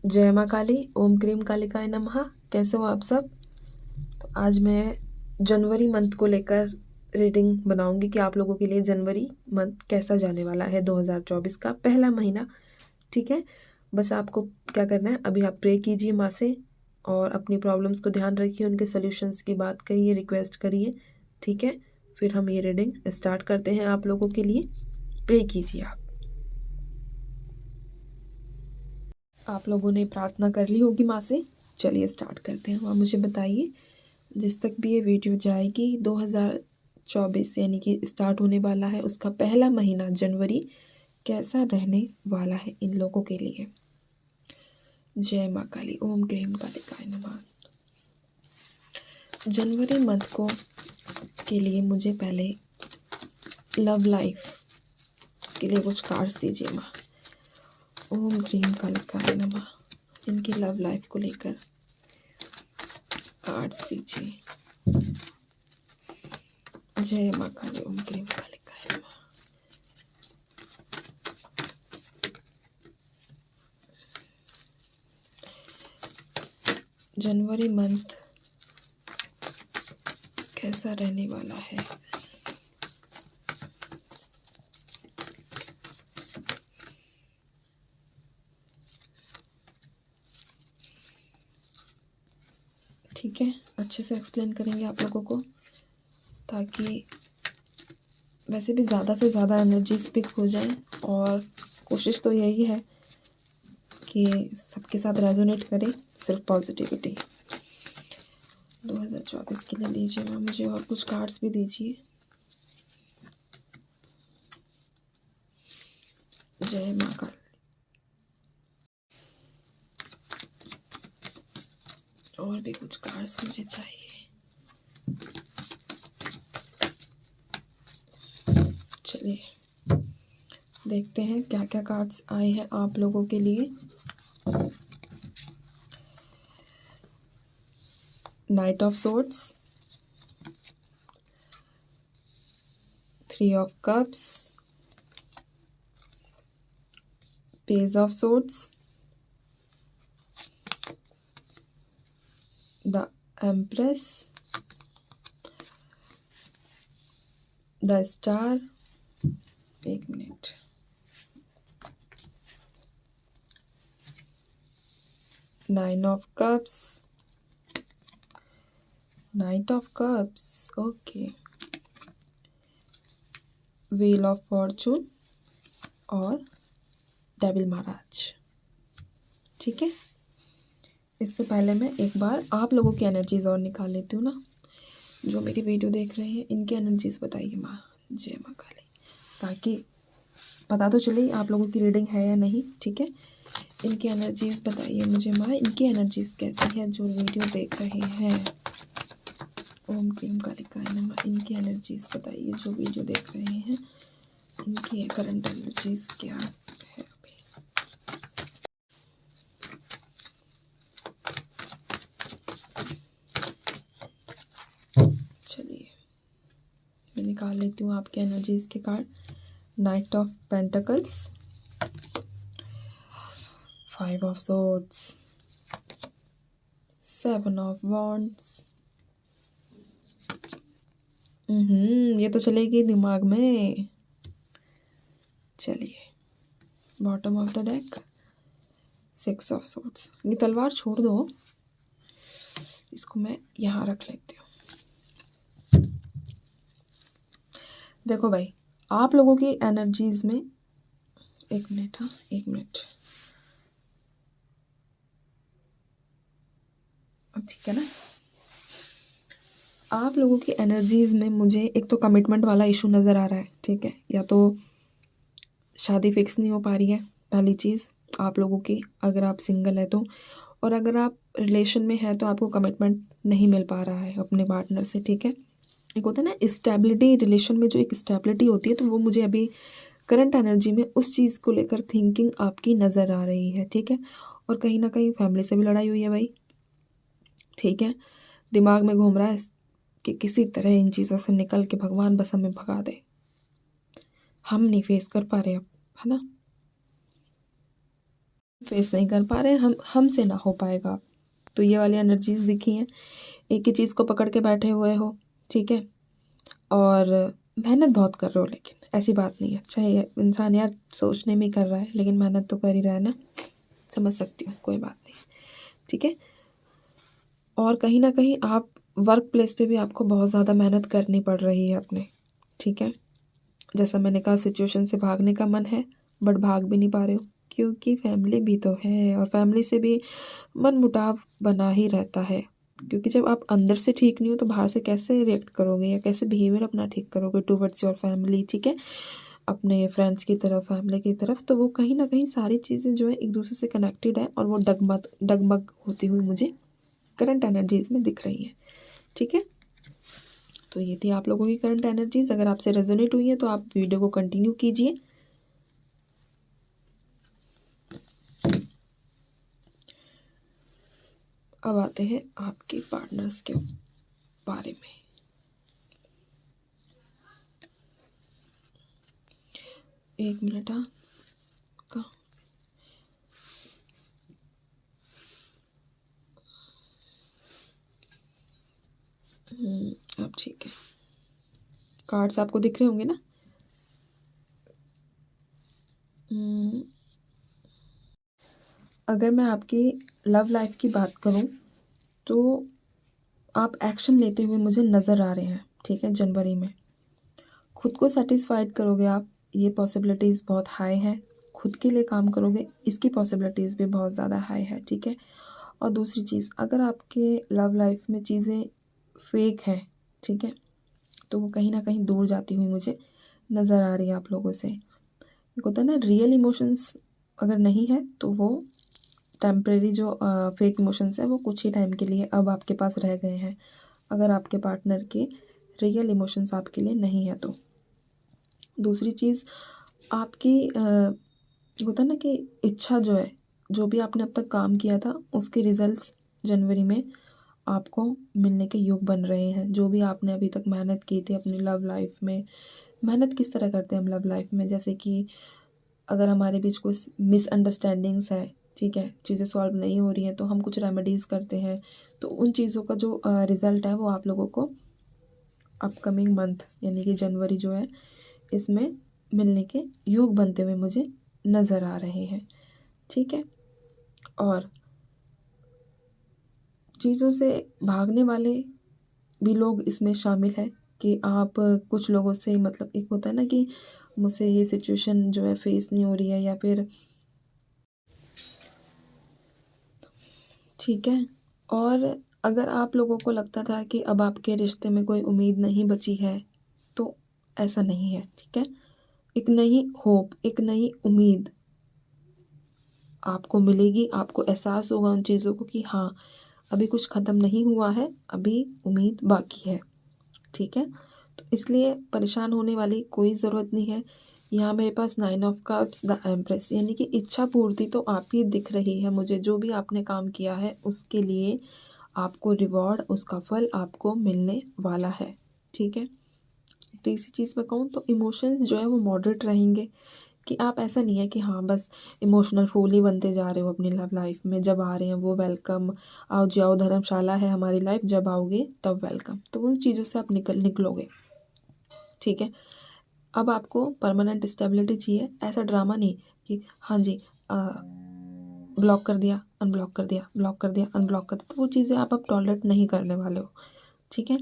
जय माँ काली, ओम क्रीम कालिकाय नमः। कैसे हो आप सब? तो आज मैं जनवरी मंथ को लेकर रीडिंग बनाऊंगी कि आप लोगों के लिए जनवरी मंथ कैसा जाने वाला है, 2024 का पहला महीना। ठीक है, बस आपको क्या करना है, अभी आप प्रे कीजिए माँ से और अपनी प्रॉब्लम्स को ध्यान रखिए, उनके सॉल्यूशंस की बात करिए, रिक्वेस्ट करिए। ठीक है, फिर हम ये रीडिंग स्टार्ट करते हैं आप लोगों के लिए। प्रे कीजिए आप लोगों ने प्रार्थना कर ली होगी माँ से। चलिए स्टार्ट करते हैं। माँ मुझे बताइए, जिस तक भी ये वीडियो जाएगी 2024 यानी कि स्टार्ट होने वाला है, उसका पहला महीना जनवरी कैसा रहने वाला है इन लोगों के लिए। जय माँ काली, ओम क्रीम कालिकाय नमः। जनवरी मंथ को के लिए मुझे पहले लव लाइफ के लिए कुछ कार्ड्स दीजिए माँ। ओम क्रीम कालिकाय नमः। इनकी लव लाइफ को लेकर कार्ड्स दीजिए। जय माँ काली, ओम क्रीम कालिकाय नमः। जनवरी मंथ कैसा रहने वाला है। ठीक है, अच्छे से एक्सप्लेन करेंगे आप लोगों को, ताकि वैसे भी ज़्यादा से ज़्यादा एनर्जी स्पिक हो जाए, और कोशिश तो यही है कि सबके साथ रेजोनेट करे, सिर्फ पॉजिटिविटी। 2024 के लिए दीजिए मैम मुझे, और कुछ कार्ड्स भी दीजिए। जय माँ काली। और भी कुछ कार्ड्स मुझे चाहिए। चलिए देखते हैं क्या क्या कार्ड्स आए हैं आप लोगों के लिए। Knight of swords, 3 of cups, page of swords, the empress, the star. एक minute. Nine of cups, knight of cups, okay, wheel of fortune और डेविल महाराज। ठीक है, इससे पहले मैं एक बार आप लोगों की एनर्जीज और निकाल लेती हूँ ना, जो मेरी वीडियो देख रहे हैं इनकी एनर्जीज बताइए माँ। जय माँ काली, ताकि पता तो चले आप लोगों की रीडिंग है या नहीं। ठीक है, इनकी एनर्जीज बताइए मुझे माँ, इनकी एनर्जीज कैसी है जो वीडियो देख रहे हैं। ओम क्रीम कालिकाय नमः। इनकी एनर्जीज बताइए जो वीडियो देख रहे हैं, इनकी करंट एनर्जीज क्या है अभी। चलिए मैं निकाल लेती हूँ आपके एनर्जीज के card. Night of pentacles, 5 of swords, 7 of wands. ये तो चलेगी दिमाग में। चलिए bottom of the deck, 6 of swords. ये तलवार छोड़ दो, इसको मैं यहाँ रख लेती हूँ। देखो भाई, आप लोगों की एनर्जीज में, एक मिनट, हाँ एक मिनट, ठीक है ना। आप लोगों की एनर्जीज में मुझे एक तो कमिटमेंट वाला इशू नज़र आ रहा है। ठीक है, या तो शादी फिक्स नहीं हो पा रही है, पहली चीज़ आप लोगों की, अगर आप सिंगल है तो, और अगर आप रिलेशन में है तो आपको कमिटमेंट नहीं मिल पा रहा है अपने पार्टनर से। ठीक है, एक होता है ना स्टेबिलिटी, रिलेशन में जो एक स्टेबिलिटी होती है, तो वो मुझे अभी करंट एनर्जी में उस चीज़ को लेकर थिंकिंग आपकी नज़र आ रही है। ठीक है, और कहीं ना कहीं फैमिली से भी लड़ाई हुई है भाई। ठीक है, दिमाग में घूम रहा है कि किसी तरह इन चीज़ों से निकल के भगवान बस हमें भगा दे, हम नहीं फेस कर पा रहे अब, है ना। फेस नहीं कर पा रहे हैं, हमसे ना हो पाएगा। तो ये वाली एनर्जीज दिखी हैं, एक ही चीज़ को पकड़ के बैठे हुए हो, ठीक है, और मेहनत बहुत कर रहे हो, लेकिन ऐसी बात नहीं है, चाहे इंसान यार सोचने में ही कर रहा है लेकिन मेहनत तो कर ही रहा है ना, समझ सकती हूँ, कोई बात नहीं, ठीक है। और कहीं ना कहीं आप वर्क प्लेस पे भी आपको बहुत ज़्यादा मेहनत करनी पड़ रही है अपने, ठीक है। जैसा मैंने कहा सिचुएशन से भागने का मन है बट भाग भी नहीं पा रहे हो, क्योंकि फैमिली भी तो है और फैमिली से भी मन मुटाव बना ही रहता है, क्योंकि जब आप अंदर से ठीक नहीं हो तो बाहर से कैसे रिएक्ट करोगे या कैसे बिहेवियर अपना ठीक करोगे टूवर्ड्स योर फैमिली, ठीक है, अपने फ्रेंड्स की तरफ, फैमिली की तरफ। तो वो कहीं ना कहीं सारी चीज़ें जो है एक दूसरे से कनेक्टेड है और वो डगमग डगमग होती हुई मुझे करंट एनर्जीज में दिख रही है, ठीक है। तो ये थी आप लोगों की करंट एनर्जीज। अगर आपसे रेजोनेट हुई है तो आप वीडियो को कंटिन्यू कीजिए। अब आते हैं आपके पार्टनर्स के बारे में। एक मिनट, हाँ का अब ठीक है, कार्ड्स आपको दिख रहे होंगे ना। अगर मैं आपकी लव लाइफ की बात करूं तो आप एक्शन लेते हुए मुझे नज़र आ रहे हैं, ठीक है। जनवरी में खुद को सेटिस्फाइड करोगे आप, ये पॉसिबिलिटीज़ बहुत हाई है। खुद के लिए काम करोगे, इसकी पॉसिबिलिटीज़ भी बहुत ज़्यादा हाई है, ठीक है। और दूसरी चीज़, अगर आपके लव लाइफ में चीज़ें फेक हैं, ठीक है, तो वो कहीं ना कहीं दूर जाती हुई मुझे नज़र आ रही है आप लोगों से। एक होता है ना रियल इमोशंस, अगर नहीं है तो वो टेम्परेरी जो फेक इमोशंस है वो कुछ ही टाइम के लिए अब आपके पास रह गए हैं, अगर आपके पार्टनर के रियल इमोशंस आपके लिए नहीं है तो। दूसरी चीज़ आपकी होता है ना कि इच्छा जो है, जो भी आपने अब तक काम किया था उसके रिजल्ट्स जनवरी में आपको मिलने के योग बन रहे हैं। जो भी आपने अभी तक मेहनत की थी अपनी लव लाइफ में, मेहनत किस तरह करते हैं हम लव लाइफ में, जैसे कि अगर हमारे बीच कुछ मिसअंडरस्टैंडिंग्स है, ठीक है, चीज़ें सॉल्व नहीं हो रही हैं तो हम कुछ रेमेडीज़ करते हैं, तो उन चीज़ों का जो रिज़ल्ट है वो आप लोगों को अपकमिंग मंथ यानी कि जनवरी जो है इसमें मिलने के योग बनते हुए मुझे नज़र आ रहे हैं, ठीक है। और चीज़ों से भागने वाले भी लोग इसमें शामिल है कि आप कुछ लोगों से, मतलब एक होता है ना कि मुझसे ये सिचुएशन जो है फेस नहीं हो रही है या फिर, ठीक है। और अगर आप लोगों को लगता था कि अब आपके रिश्ते में कोई उम्मीद नहीं बची है तो ऐसा नहीं है, ठीक है। एक नई होप, एक नई उम्मीद आपको मिलेगी, आपको एहसास होगा उन चीज़ों को कि हाँ अभी कुछ ख़त्म नहीं हुआ है, अभी उम्मीद बाकी है, ठीक है। तो इसलिए परेशान होने वाली कोई ज़रूरत नहीं है। यहाँ मेरे पास 9 ऑफ कप्स, द एम्प्रेस, यानी कि इच्छा पूर्ति तो आपकी दिख रही है मुझे। जो भी आपने काम किया है उसके लिए आपको रिवॉर्ड, उसका फल आपको मिलने वाला है, ठीक है। तीसरी चीज़ मैं कहूँ तो इमोशंस जो है वो मॉडरेट रहेंगे, कि आप ऐसा नहीं है कि हाँ बस इमोशनल फूल ही बनते जा रहे हो अपनी लव लाइफ में। जब आ रहे हैं वो वेलकम, आओ जाओ धर्मशाला है हमारी लाइफ, जब आओगे तब वेलकम, तो उन चीज़ों से आप निकलोगे, ठीक है। अब आपको परमानेंट स्टेबिलिटी चाहिए, ऐसा ड्रामा नहीं कि हाँ जी ब्लॉक कर दिया, अनब्लॉक कर दिया, ब्लॉक कर दिया, अनब्लॉक कर दिया, तो वो चीज़ें आप अब टॉलरेट नहीं करने वाले हो, ठीक है।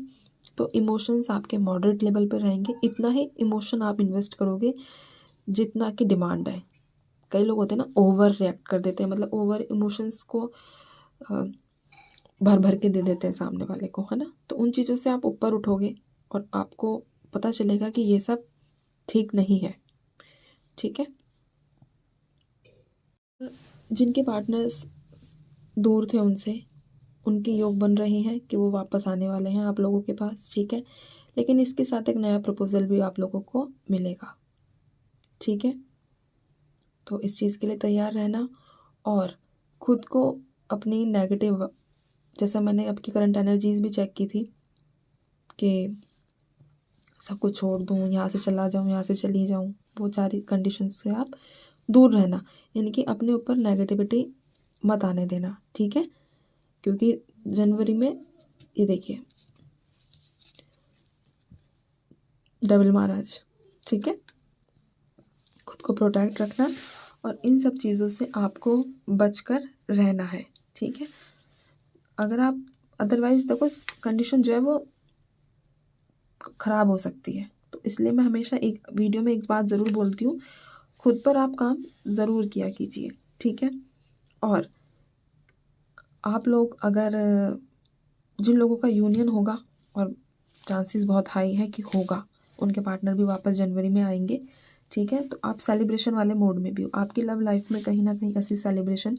तो इमोशंस आपके मॉडरेट लेवल पर रहेंगे, इतना ही इमोशन आप इन्वेस्ट करोगे जितना की डिमांड है। कई लोग होते हैं ना ओवर रिएक्ट कर देते हैं, मतलब ओवर इमोशंस को भर भर के दे देते हैं सामने वाले को, है ना। तो उन चीज़ों से आप ऊपर उठोगे और आपको पता चलेगा कि ये सब ठीक नहीं है, ठीक है। जिनके पार्टनर्स दूर थे उनसे उनके योग बन रहे हैं कि वो वापस आने वाले हैं आप लोगों के पास, ठीक है। लेकिन इसके साथ एक नया प्रपोजल भी आप लोगों को मिलेगा, ठीक है। तो इस चीज़ के लिए तैयार रहना। और खुद को अपनी नेगेटिव, जैसा मैंने आपकी करंट एनर्जीज भी चेक की थी कि सब कुछ छोड़ दूँ, यहाँ से चला जाऊँ, यहाँ से चली जाऊँ, वो सारी कंडीशंस से आप दूर रहना, यानी कि अपने ऊपर नेगेटिविटी मत आने देना, ठीक है। क्योंकि जनवरी में ये देखिए डबल महाराज, ठीक है। खुद को प्रोटेक्ट रखना और इन सब चीज़ों से आपको बचकर रहना है, ठीक है। अगर आप अदरवाइज़ देखो कंडीशन जो है वो ख़राब हो सकती है, तो इसलिए मैं हमेशा एक वीडियो में एक बात ज़रूर बोलती हूँ, खुद पर आप काम ज़रूर किया कीजिए, ठीक है। और आप लोग अगर जिन लोगों का यूनियन होगा, और चांसेस बहुत हाई है कि होगा, उनके पार्टनर भी वापस जनवरी में आएंगे, ठीक है। तो आप सेलिब्रेशन वाले मोड में भी हो, आपकी लव लाइफ में कहीं ना कहीं ऐसी सेलिब्रेशन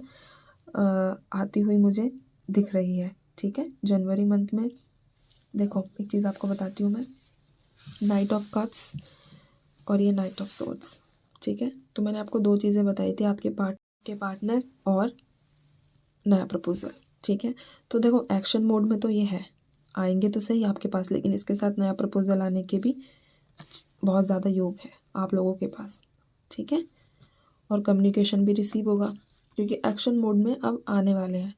आती हुई मुझे दिख रही है, ठीक है। जनवरी मंथ में देखो एक चीज़ आपको बताती हूँ मैं, नाइट ऑफ कप्स और ये नाइट ऑफ सोर्ड्स, ठीक है। तो मैंने आपको दो चीज़ें बताई थी, आपके पार्टनर और नया प्रपोजल, ठीक है। तो देखो एक्शन मोड में तो ये है, आएंगे तो सही आपके पास, लेकिन इसके साथ नया प्रपोजल आने के भी बहुत ज़्यादा योग है आप लोगों के पास, ठीक है। और कम्युनिकेशन भी रिसीव होगा, क्योंकि एक्शन मोड में अब आने वाले हैं।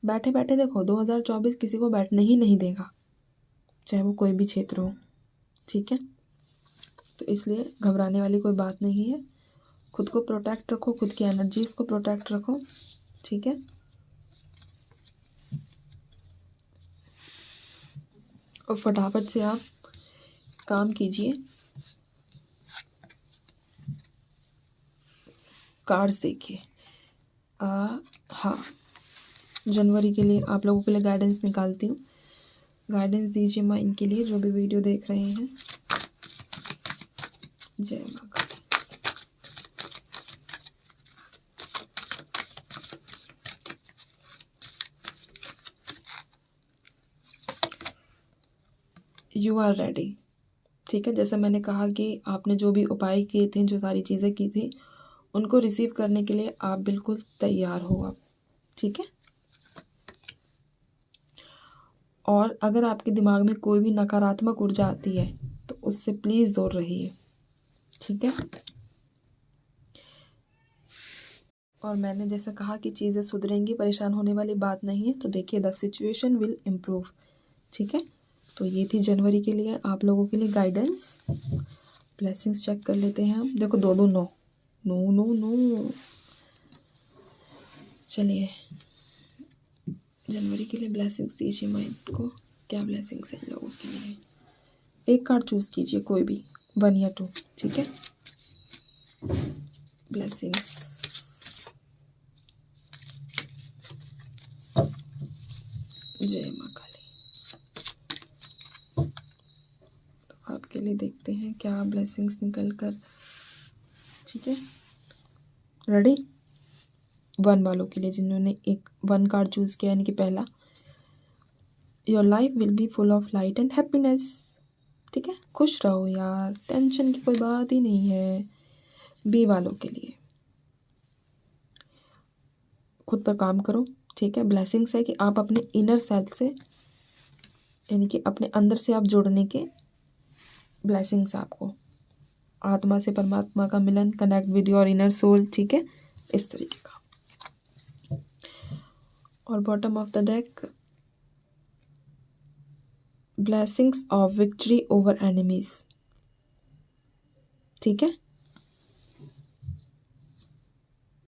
बैठे बैठे देखो 2024 किसी को बैठने ही नहीं देगा, चाहे वो कोई भी क्षेत्र हो, ठीक है। तो इसलिए घबराने वाली कोई बात नहीं है, खुद को प्रोटेक्ट रखो, खुद की एनर्जीज़ को प्रोटेक्ट रखो, ठीक है। और फटाफट से आप काम कीजिए। कार्ड्स देखिए, हाँ जनवरी के लिए आप लोगों के लिए गाइडेंस निकालती हूँ, गाइडेंस दीजिए माँ इनके लिए जो भी वीडियो देख रहे हैं। जय माँ काली। यू आर रेडी, ठीक है। जैसे मैंने कहा कि आपने जो भी उपाय किए थे, जो सारी चीज़ें की थी, उनको रिसीव करने के लिए आप बिल्कुल तैयार हो अब, ठीक है। और अगर आपके दिमाग में कोई भी नकारात्मक ऊर्जा आती है तो उससे प्लीज़ दूर रहिए, ठीक है। और मैंने जैसे कहा कि चीज़ें सुधरेंगी, परेशान होने वाली बात नहीं है। तो देखिए द सिचुएशन विल इम्प्रूव, ठीक है। तो ये थी जनवरी के लिए आप लोगों के लिए गाइडेंस। ब्लेसिंग्स चेक कर लेते हैं हम। देखो दो दो नो नो नो नो। चलिए जनवरी के लिए ब्लेसिंग्स दीजिए माइंड को, क्या ब्लेसिंग्स है इन लोगों के लिए। एक कार्ड चूज़ कीजिए कोई भी, 1 या 2, ठीक है। ब्लेसिंग्स जय माँ काली। तो आपके लिए देखते हैं क्या ब्लेसिंग्स निकल कर, ठीक है। रेडी 1 वालों के लिए, जिन्होंने एक 1 कार्ड चूज़ किया, यानी कि पहला, your life will be full of light and happiness, ठीक है। खुश रहो यार, टेंशन की कोई बात ही नहीं है। बी वालों के लिए, खुद पर काम करो, ठीक है। ब्लेसिंग्स है कि आप अपने इनर सेल्फ से, यानी कि अपने अंदर से आप जुड़ने के ब्लेसिंग्स, आपको आत्मा से परमात्मा का मिलन, connect with your inner soul, ठीक है, इस तरीके का। और bottom of the deck, blessings of victory over enemies, ठीक है।